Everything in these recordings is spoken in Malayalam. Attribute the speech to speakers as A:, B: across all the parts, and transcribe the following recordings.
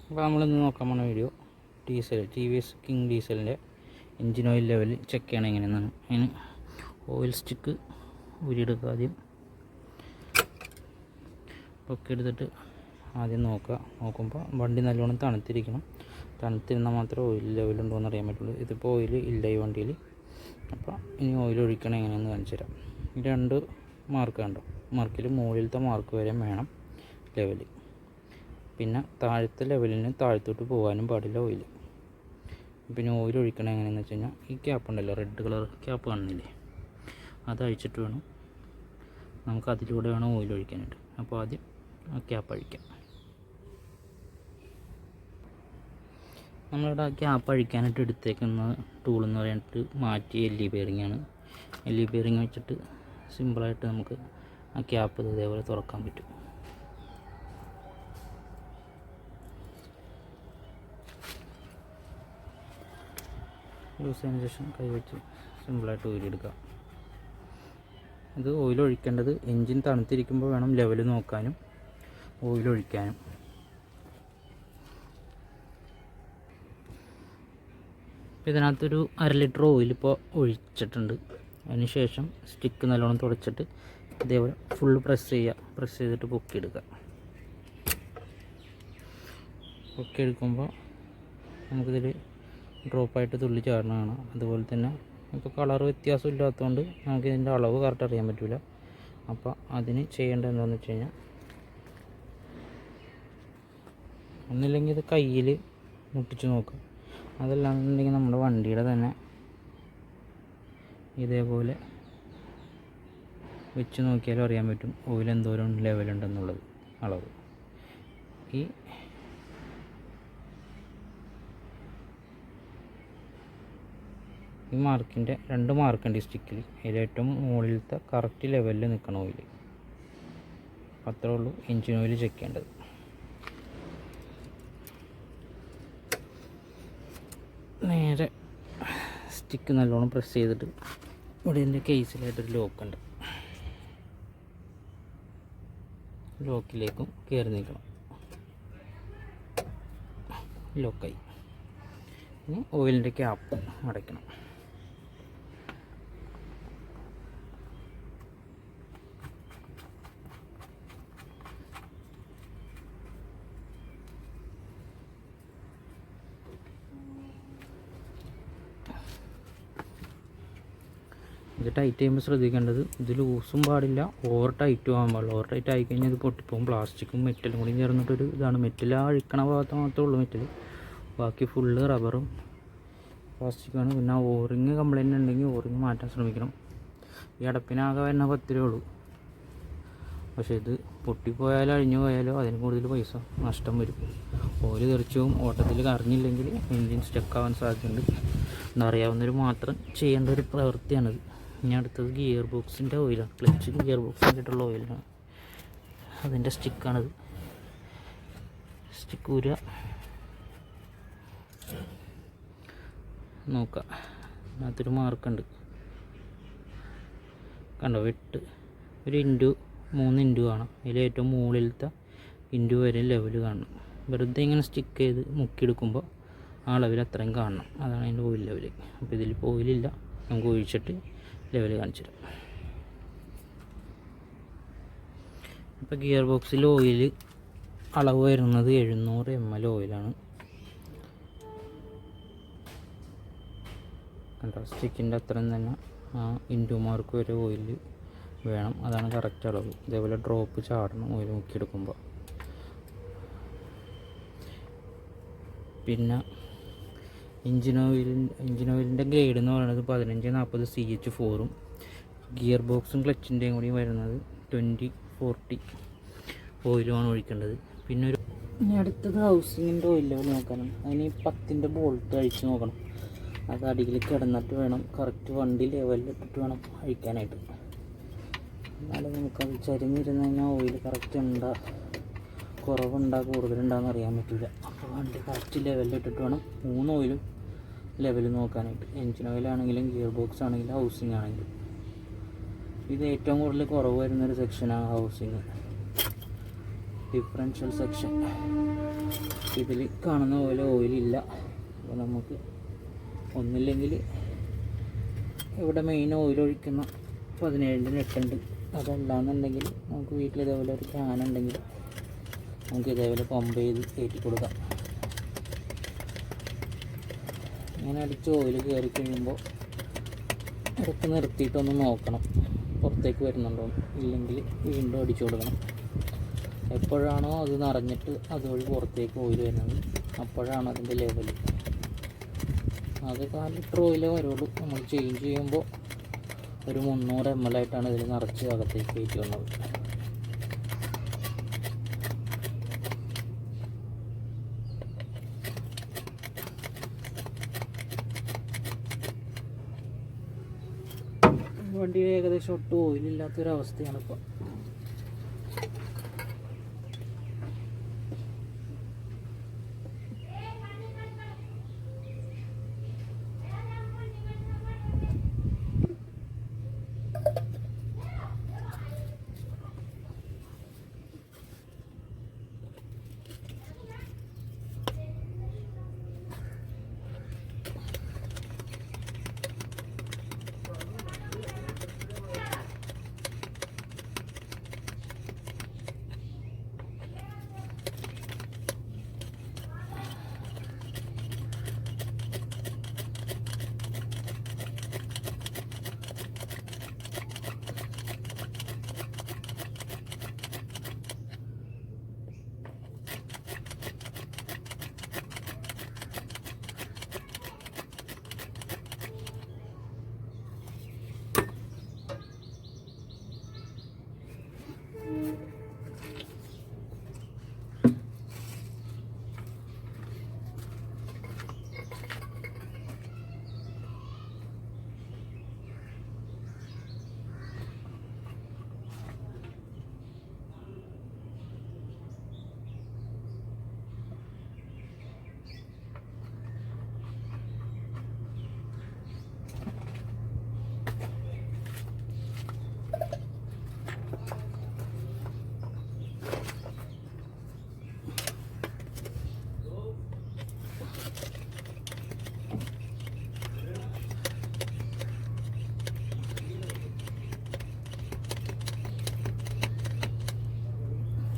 A: അപ്പോൾ നമ്മളിന്ന് നോക്കാൻ പോകുന്ന വീഡിയോ ഡീസൽ TVS കിങ് ഡീസലിൻ്റെ എൻജിൻ ഓയിൽ ലെവൽ ചെക്ക് ചെയ്യണം എങ്ങനെയെന്നാണ്. അതിന് ഓയിൽ സ്റ്റിക്ക് ഊരിയെടുക്കുക. ആദ്യം ഒക്കെ എടുത്തിട്ട് ആദ്യം നോക്കുമ്പോൾ വണ്ടി നല്ലോണം തണുത്തിരിക്കണം. തണുത്തിരുന്നാൽ മാത്രമേ ഓയിൽ ലെവലുണ്ടോ എന്ന് അറിയാൻ പറ്റുള്ളൂ. ഇതിപ്പോൾ ഓയിൽ ഇല്ല ഈ വണ്ടിയിൽ. അപ്പോൾ ഇനി ഓയിൽ ഒഴിക്കണം എങ്ങനെയെന്ന് കാണിച്ചു തരാം. ഈ രണ്ട് മാർക്ക് കണ്ടോ, മാർക്കിൽ മുകളിലത്തെ മാർക്ക് വരെ വേണം ലെവൽ. പിന്നെ താഴത്തെ ലെവലിന് താഴത്തോട്ട് പോകാനും പാടില്ല ഓയിൽ. പിന്നെ ഓയിൽ ഒഴിക്കണം എങ്ങനെയെന്ന് വെച്ച് കഴിഞ്ഞാൽ ഈ ക്യാപ്പ് ഉണ്ടല്ലോ, റെഡ് കളർ ക്യാപ്പ് കാണുന്നില്ലേ, അത് അഴിച്ചിട്ട് വേണം നമുക്ക് അതിലൂടെ വേണം ഓയിൽ ഒഴിക്കാനായിട്ട്. അപ്പോൾ ആദ്യം ആ ക്യാപ്പ് അഴിക്കാം. നമ്മളിവിടെ ആ ക്യാപ്പ് അഴിക്കാനായിട്ട് എടുത്തേക്കുന്ന ടൂൾ എന്ന് പറഞ്ഞിട്ട് മാറ്റി LE ബെയറിംഗ് ആണ്. LE ബെയറിംഗ് വെച്ചിട്ട് സിമ്പിളായിട്ട് നമുക്ക് ആ ക്യാപ്പ് ഇതേപോലെ തുറക്കാൻ പറ്റും. യൂസ് ചെയ്തതിന് ശേഷം കൈവച്ച് സിമ്പിളായിട്ട് ഊരിയെടുക്കുക. ഇത് ഓയിൽ ഒഴിക്കേണ്ടത് എൻജിൻ തണുത്തിരിക്കുമ്പോൾ വേണം ലെവൽ നോക്കാനും ഓയിൽ ഒഴിക്കാനും. ഇതിനകത്തൊരു 1/2 ലിറ്റർ ഓയിൽ ഇപ്പോൾ ഒഴിച്ചിട്ടുണ്ട്. അതിന് ശേഷം സ്റ്റിക്ക് നല്ലോണം തുടച്ചിട്ട് ഇതേപോലെ ഫുള്ള് പ്രസ് ചെയ്തിട്ട് പൊക്കിയെടുക്കുക. പൊക്കിയെടുക്കുമ്പോൾ നമുക്കിതിൽ ഡ്രോപ്പായിട്ട് തുള്ളി ചാടണതാണ്. അതുപോലെ തന്നെ ഇപ്പോൾ കളർ വ്യത്യാസം ഇല്ലാത്തതുകൊണ്ട് നമുക്ക് ഇതിൻ്റെ അളവ് കറക്റ്റ് അറിയാൻ പറ്റില്ല. അപ്പോൾ അതിന് ചെയ്യേണ്ടത് എന്താണെന്ന് വെച്ച് കഴിഞ്ഞാൽ, ഒന്നില്ലെങ്കിൽ ഇത് കയ്യിൽ മുട്ടിച്ച് നോക്കുക. അതല്ലാന്നുണ്ടെങ്കിൽ നമ്മുടെ വണ്ടിയുടെ തന്നെ ഇതേപോലെ വെച്ച് നോക്കിയാലും അറിയാൻ പറ്റും ഓയിൽ എന്തോരം ലെവലുണ്ടെന്നുള്ളത് അളവ്. ഈ മാർക്കിൻ്റെ 2 മാർക്കുണ്ട് ഈ സ്റ്റിക്കിൽ. അതിലേറ്റവും മുകളിലത്തെ കറക്റ്റ് ലെവലിൽ നിൽക്കണം ഓയിൽ. അത്രേ ഉള്ളൂ എൻജിൻ ഓയിൽ ചെക്ക് ചെയ്യേണ്ടത്. നേരെ സ്റ്റിക്ക് നല്ലോണം പ്രസ് ചെയ്തിട്ട് ഇവിടെ എൻ്റെ കേസിലായിട്ടൊരു ലോക്കുണ്ട്, ലോക്കിലേക്കും കയറി നിൽക്കണം. ലോക്കായി. ഇനി ഓയിലിൻ്റെ ക്യാപ്പ് അടയ്ക്കണം. ഇത് ടൈറ്റ് ചെയ്യുമ്പോൾ ശ്രദ്ധിക്കേണ്ടത്, ഇത് ലൂസും പാടില്ല, ഓവർ ടൈറ്റും ആകാൻ പാടില്ല. ഓവർ ടൈറ്റ് ആയിക്കഴിഞ്ഞാൽ ഇത് പൊട്ടിപ്പോകും. പ്ലാസ്റ്റിക്കും മെറ്റലും കൂടി ചേർന്നിട്ടൊരു ഇതാണ്. മെറ്റൽ ആ അഴിക്കണ ഭാഗത്ത് മാത്രമേ ഉള്ളൂ മെറ്റൽ, ബാക്കി ഫുള്ള് റബ്ബറും പ്ലാസ്റ്റിക്കാണ്. പിന്നെ ഓറിങ് കംപ്ലൈൻറ്റ് ഉണ്ടെങ്കിൽ ഓറിങ് മാറ്റാൻ ശ്രമിക്കണം. ഈ അടപ്പിനാകെ വരുന്ന 10 രൂപ ഉള്ളൂ. പക്ഷേ ഇത് പൊട്ടിപ്പോയാലോ അഴിഞ്ഞു പോയാലോ അതിന് കൂടുതൽ പൈസ നഷ്ടം വരും. ഓയിൽ തെറിച്ചും ഓട്ടത്തിൽ കറിഞ്ഞില്ലെങ്കിൽ എൻജിൻ സ്റ്റക്കാവാൻ സാധ്യതയുണ്ട്. എന്നറിയാവുന്നവർ മാത്രം ചെയ്യേണ്ട ഒരു പ്രവൃത്തിയാണിത്. ഇനി അടുത്തത് ഗിയർ ബോക്സിൻ്റെ ഓയിലാണ്. ക്ലച്ച് ഗിയർ ബോക്സിൻ്റെ ആയിട്ടുള്ള ഓയിലാണ്. അതിൻ്റെ സ്റ്റിക്കാണിത്. സ്റ്റിക്ക് ഊരുക, നോക്കുക. അതിനകത്തൊരു മാർക്കുണ്ട് കണ്ടോ, 8 ഒരു 3 ഇൻറ്റു കാണാം. അതിൽ ഏറ്റവും മുകളിലത്തെ ഇൻറ്റു വരെ ലെവൽ കാണണം. വെറുതെ ഇങ്ങനെ സ്റ്റിക്ക് ചെയ്ത് മുക്കിയെടുക്കുമ്പോൾ ആ ലെവൽ അത്രയും കാണണം. അതാണ് അതിൻ്റെ ഓയിൽ ലെവൽ. അപ്പോൾ ഇതിലിപ്പോൾ ഓയിലില്ല, നമുക്ക് ഒഴിച്ചിട്ട് ലെവൽ കാണിച്ചു തരാം. ഇപ്പോൾ ഗിയർ ബോക്സിൽ ഓയിൽ അളവ് വരുന്നത് 700 ml ഓയിലാണ്. കണ്ടോ, സ്റ്റിക്കിൻ്റെ അത്രയും തന്നെ ആ ഇൻറ്റു മാർക്ക് വരെ ഓയിൽ വേണം. അതാണ് കറക്റ്റ് അളവ്. ഇതേപോലെ ഡ്രോപ്പ് ചാടണം ഓയിൽ മുക്കിയെടുക്കുമ്പോൾ. പിന്നെ എൻജിൻ ഓയിലിൻ്റെ ഗ്രേഡ് എന്ന് പറയുന്നത് 1540 CH4ഉം ഗിയർ ബോക്സും ക്ലച്ചിൻ്റെയും കൂടി വരുന്നത് 2040 ഓയിലുമാണ് ഒഴിക്കേണ്ടത്. പിന്നെ ഇനി അടുത്തത് ഹൗസിങ്ങിൻ്റെ ഓയിൽ ലെവൽ നോക്കണം. അതിന് 10ൻ്റെ ബോൾട്ട് അഴിച്ച് നോക്കണം. അത് അടിയിൽ കിടന്നിട്ട് വേണം കറക്റ്റ് വണ്ടി ലെവലിലിട്ടിട്ട് വേണം അഴിക്കാനായിട്ട്. എന്നാലും നമുക്കത് ചരിഞ്ഞിരുന്ന് കഴിഞ്ഞാൽ ഓയിൽ കറക്റ്റ് ഉണ്ടാ കുറവുണ്ടാ കൂടുതലുണ്ടാകുന്ന അറിയാൻ പറ്റില്ല. അപ്പോൾ വണ്ടി കറക്റ്റ് ലെവലിലിട്ടിട്ട് വേണം 3 ഓയിലും ലെവൽ നോക്കാനായിട്ട്. എൻജിൻ ഓയിലാണെങ്കിലും ഗിയർ ബോക്സ് ആണെങ്കിലും ഹൗസിങ് ആണെങ്കിലും. ഇത് ഏറ്റവും കൂടുതൽ കുറവ് വരുന്നൊരു സെക്ഷനാണ് ഹൗസിങ്. Differential section. ഇതിൽ കാണുന്ന പോലെ ഓയിലില്ല. അപ്പോൾ നമുക്ക് ഒന്നില്ലെങ്കിൽ ഇവിടെ മെയിൻ ഓയിൽ ഒഴിക്കുന്ന 17 നെട്ടുണ്ട്. അതല്ലാന്നുണ്ടെങ്കിൽ നമുക്ക് വീട്ടിൽ ഇതേപോലെ ഒരു ക്യാൻ ഉണ്ടെങ്കിൽ നമുക്ക് ഇതേപോലെ പമ്പ് ചെയ്ത് കയറ്റി കൊടുക്കാം. ഇങ്ങനെ അടിച്ച് ഓയിൽ കയറി കഴിയുമ്പോൾ ഇടയ്ക്ക് നിർത്തിയിട്ടൊന്ന് നോക്കണം പുറത്തേക്ക് വരുന്നുണ്ടോ, ഇല്ലെങ്കിൽ വീണ്ടും അടിച്ചു കൊടുക്കണം. എപ്പോഴാണോ അത് നിറഞ്ഞിട്ട് അതുവഴി പുറത്തേക്ക് ഓയിൽ വരുന്നത് അപ്പോഴാണ് അതിൻ്റെ ലെവൽ. അത് 4 ലിറ്റർ ഓയിലേ വരുള്ളൂ. നമ്മൾ ചേഞ്ച് ചെയ്യുമ്പോൾ ഒരു 300 ml ആയിട്ടാണ് ഇതിൽ നിറച്ച് അകത്തേക്ക് കയറ്റി വന്നത്. വണ്ടി ഏകദേശം ഒട്ടും ഓയിലില്ലാത്തൊരവസ്ഥയാണ് ഇപ്പോൾ.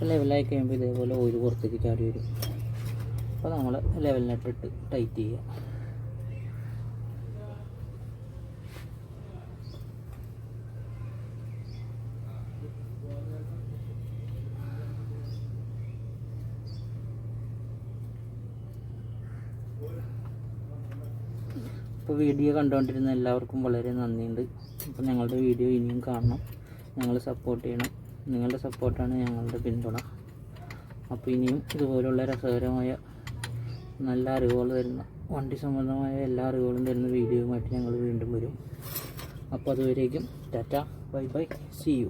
A: ലെവലായി കഴിയുമ്പോൾ ഇതേപോലെ ഓയിൽ പുറത്തേക്ക് ചാടി വരും. അപ്പോൾ നമ്മൾ ലെവലിനിട്ടിട്ട് ടൈറ്റ് ചെയ്യുക. ഇപ്പോൾ വീഡിയോ കണ്ടുകൊണ്ടിരുന്ന എല്ലാവർക്കും വളരെ നന്ദിയുണ്ട്. അപ്പോൾ ഞങ്ങളുടെ വീഡിയോ ഇനിയും കാണണം, ഞങ്ങൾ സപ്പോർട്ട് ചെയ്യണം. നിങ്ങളുടെ സപ്പോർട്ടാണ് ഞങ്ങളുടെ പിന്തുണ. അപ്പോൾ ഇനിയും ഇതുപോലുള്ള രസകരമായ നല്ല അറിവുകൾ തരുന്ന വണ്ടി സംബന്ധമായ എല്ലാ അറിവുകളും തരുന്ന വീഡിയോയുമായിട്ട് ഞങ്ങൾ വീണ്ടും വരും. അപ്പോൾ അതുവരേക്കും tata, bye bye, see U.